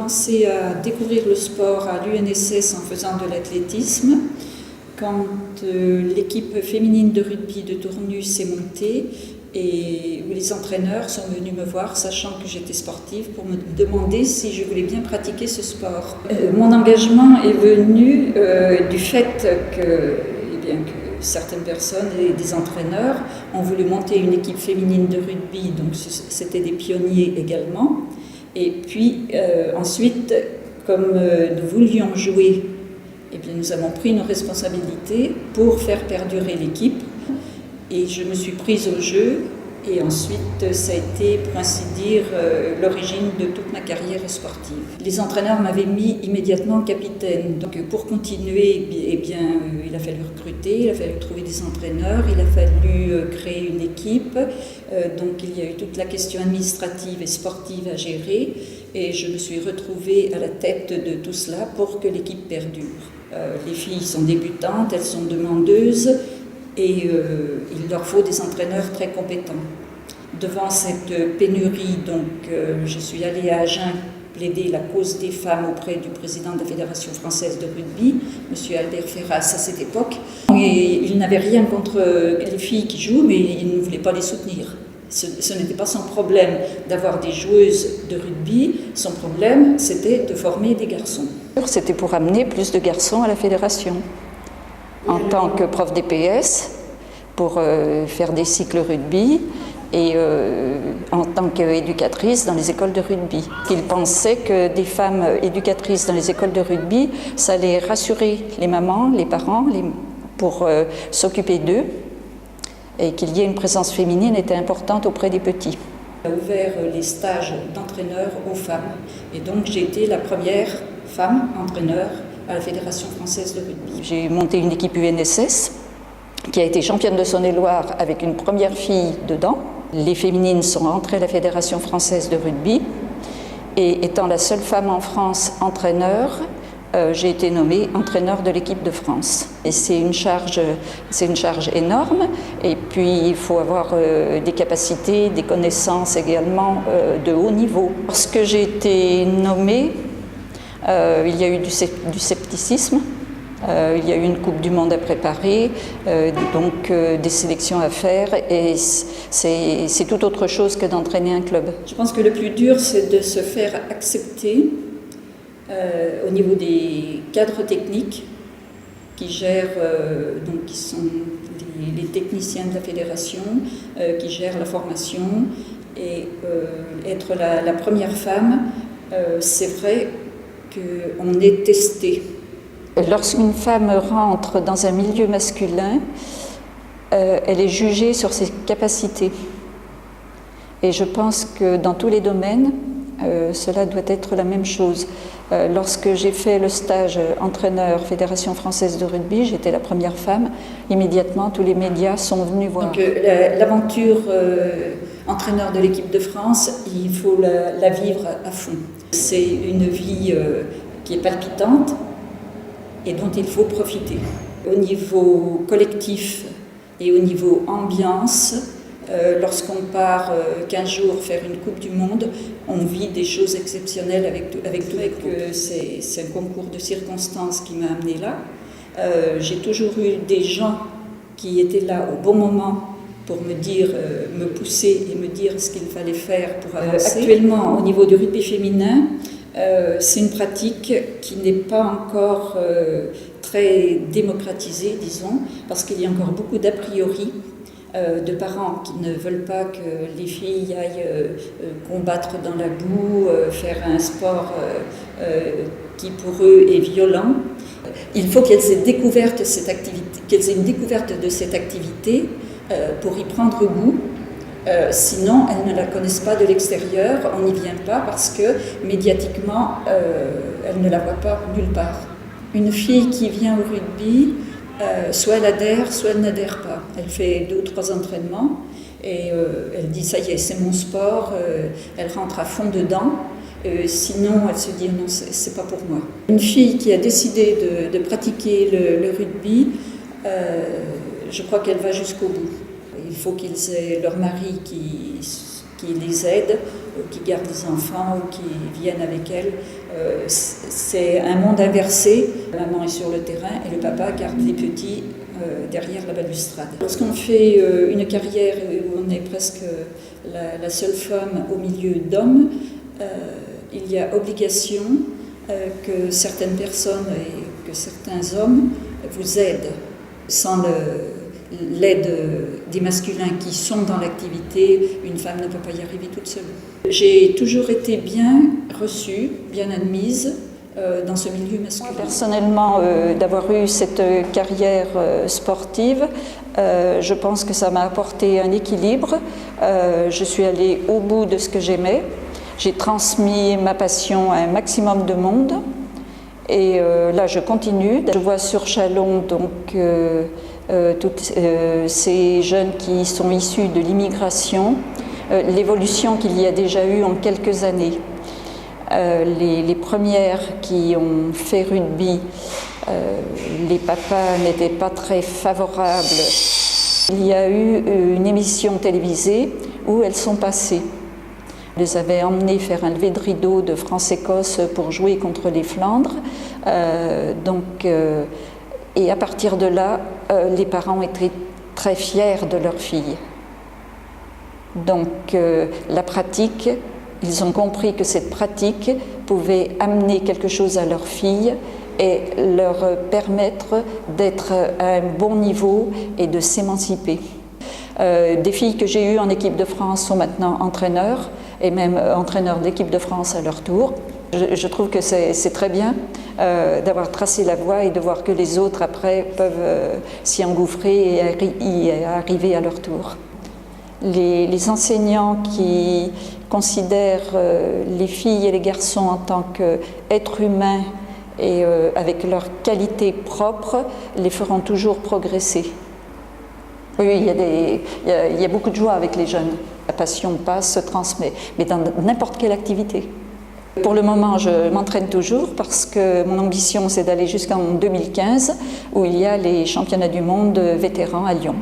commencé à découvrir le sport à l'UNSS en faisant de l'athlétisme. Quand l'équipe féminine de rugby de Tournus s'est montée et où les entraîneurs sont venus me voir, sachant que j'étais sportive, pour me demander si je voulais bien pratiquer ce sport. Mon engagement est venu du fait que certaines personnes et des entraîneurs ont voulu monter une équipe féminine de rugby, donc c'était des pionniers également. Et puis ensuite, comme nous voulions jouer, eh bien, nous avons pris nos responsabilités pour faire perdurer l'équipe. Et je me suis prise au jeu. Et ensuite, ça a été, pour ainsi dire, l'origine de toute ma carrière sportive. Les entraîneurs m'avaient mis immédiatement capitaine. Donc, pour continuer, eh bien, il a fallu recruter, il a fallu trouver des entraîneurs, il a fallu créer une équipe. Donc, il y a eu toute la question administrative et sportive à gérer. Et je me suis retrouvée à la tête de tout cela pour que l'équipe perdure. Les filles sont débutantes, elles sont demandeuses. Et il leur faut des entraîneurs très compétents. Devant cette pénurie, donc, je suis allée à Agen plaider la cause des femmes auprès du président de la Fédération française de rugby, M. Albert Ferras, à cette époque. Et il n'avait rien contre les filles qui jouent, mais il ne voulait pas les soutenir. Ce n'était pas son problème d'avoir des joueuses de rugby, son problème c'était de former des garçons. C'était pour amener plus de garçons à la fédération. En tant que prof DPS, pour faire des cycles rugby, et en tant qu'éducatrice dans les écoles de rugby. Il pensait que des femmes éducatrices dans les écoles de rugby, ça allait rassurer les mamans, les parents, pour s'occuper d'eux, et qu'il y ait une présence féminine était importante auprès des petits. On a ouvert les stages d'entraîneurs aux femmes, et donc j'ai été la première femme entraîneur à la Fédération française de rugby. J'ai monté une équipe UNSS qui a été championne de Saône-et-Loire avec une première fille dedans. Les féminines sont entrées à la Fédération française de rugby et étant la seule femme en France entraîneur, j'ai été nommée entraîneur de l'équipe de France. Et c'est une charge énorme et puis il faut avoir des capacités, des connaissances également de haut niveau. Lorsque j'ai été nommée, il y a eu du scepticisme, il y a eu une Coupe du Monde à préparer, donc des sélections à faire, et c'est tout autre chose que d'entraîner un club. Je pense que le plus dur, c'est de se faire accepter au niveau des cadres techniques qui gèrent, donc qui sont les techniciens de la fédération, qui gèrent la formation, et être la première femme, c'est vrai qu'on est testé. Lorsqu'une femme rentre dans un milieu masculin, elle est jugée sur ses capacités. Et je pense que dans tous les domaines, cela doit être la même chose. Lorsque j'ai fait le stage entraîneur Fédération française de rugby, j'étais la première femme. Immédiatement, tous les médias sont venus voir. Donc, l'aventure entraîneur de l'équipe de France, il faut la vivre à fond. C'est une vie qui est palpitante et dont il faut profiter. Au niveau collectif et au niveau ambiance, lorsqu'on part 15 jours faire une Coupe du Monde, on vit des choses exceptionnelles avec tout. C'est un concours de circonstances qui m'a amené là. J'ai toujours eu des gens qui étaient là au bon moment pour me dire, me pousser et me dire ce qu'il fallait faire pour avancer. Actuellement, au niveau du rugby féminin, c'est une pratique qui n'est pas encore très démocratisée, disons, parce qu'il y a encore beaucoup d'a priori de parents qui ne veulent pas que les filles aillent combattre dans la boue, faire un sport qui pour eux est violent. Il faut qu'elles aient découvert cette activité, qu'elles aient une découverte de cette activité pour y prendre goût. Sinon, elles ne la connaissent pas de l'extérieur, on n'y vient pas parce que médiatiquement, elles ne la voient pas nulle part. Une fille qui vient au rugby, soit elle adhère, soit elle n'adhère pas. Elle fait 2 ou 3 entraînements et elle dit ça y est, c'est mon sport, elle rentre à fond dedans. Sinon, elle se dit non, c'est pas pour moi. Une fille qui a décidé de pratiquer le rugby, je crois qu'elle va jusqu'au bout. Il faut qu'ils aient leur mari qui les aide, qui garde des enfants ou qui viennent avec elles. C'est un monde inversé. La maman est sur le terrain et le papa garde les petits derrière la balustrade. Lorsqu'on fait une carrière où on est presque la seule femme au milieu d'hommes, il y a obligation que certaines personnes et que certains hommes vous aident. Sans l'aide des masculins qui sont dans l'activité, une femme ne peut pas y arriver toute seule. J'ai toujours été bien reçue, bien admise dans ce milieu masculin. Moi, personnellement, d'avoir eu cette carrière sportive, je pense que ça m'a apporté un équilibre. Je suis allée au bout de ce que j'aimais. J'ai transmis ma passion à un maximum de monde. Et là, je continue. Je vois sur Châlons donc toutes ces jeunes qui sont issus de l'immigration, l'évolution qu'il y a déjà eu en quelques années. Les premières qui ont fait rugby, les papas n'étaient pas très favorables. Il y a eu une émission télévisée où elles sont passées. Je les avais emmenées faire un lever de rideau de France-Écosse pour jouer contre les Flandres. Et à partir de là, les parents étaient très fiers de leur fille. Donc la pratique, ils ont compris que cette pratique pouvait amener quelque chose à leur fille et leur permettre d'être à un bon niveau et de s'émanciper. Des filles que j'ai eues en équipe de France sont maintenant entraîneurs et même entraîneurs d'équipe de France à leur tour. Je trouve que c'est très bien d'avoir tracé la voie et de voir que les autres après peuvent s'y engouffrer et y arriver à leur tour. Les enseignants qui considèrent les filles et les garçons en tant qu'êtres humains et avec leurs qualités propres les feront toujours progresser. Oui, il y a beaucoup de joie avec les jeunes. La passion passe, se transmet, mais dans n'importe quelle activité. Pour le moment, je m'entraîne toujours parce que mon ambition, c'est d'aller jusqu'en 2015 où il y a les championnats du monde vétérans à Lyon.